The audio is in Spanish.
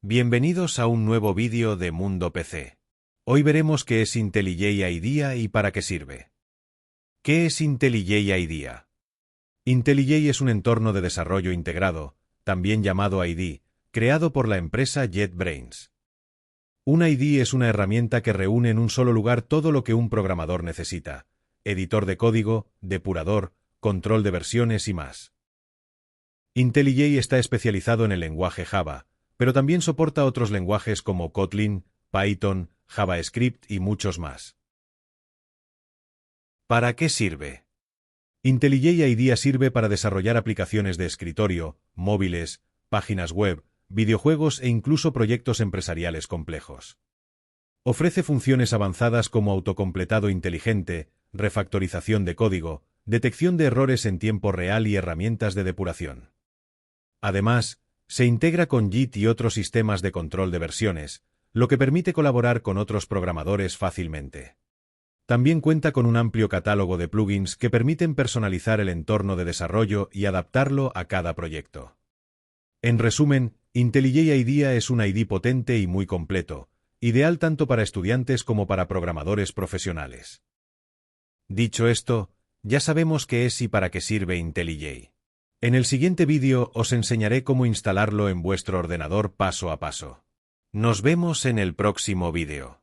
Bienvenidos a un nuevo vídeo de Mundo PC. Hoy veremos qué es IntelliJ IDEA y para qué sirve. ¿Qué es IntelliJ IDEA? IntelliJ es un entorno de desarrollo integrado, también llamado IDE, creado por la empresa JetBrains. Un IDE es una herramienta que reúne en un solo lugar todo lo que un programador necesita: editor de código, depurador, control de versiones y más. IntelliJ está especializado en el lenguaje Java, pero también soporta otros lenguajes como Kotlin, Python, JavaScript y muchos más. ¿Para qué sirve? IntelliJ IDEA sirve para desarrollar aplicaciones de escritorio, móviles, páginas web, videojuegos e incluso proyectos empresariales complejos. Ofrece funciones avanzadas como autocompletado inteligente, refactorización de código, detección de errores en tiempo real y herramientas de depuración. Además, se integra con Git y otros sistemas de control de versiones, lo que permite colaborar con otros programadores fácilmente. También cuenta con un amplio catálogo de plugins que permiten personalizar el entorno de desarrollo y adaptarlo a cada proyecto. En resumen, IntelliJ IDEA es un IDE potente y muy completo, ideal tanto para estudiantes como para programadores profesionales. Dicho esto, ya sabemos qué es y para qué sirve IntelliJ. En el siguiente vídeo os enseñaré cómo instalarlo en vuestro ordenador paso a paso. Nos vemos en el próximo vídeo.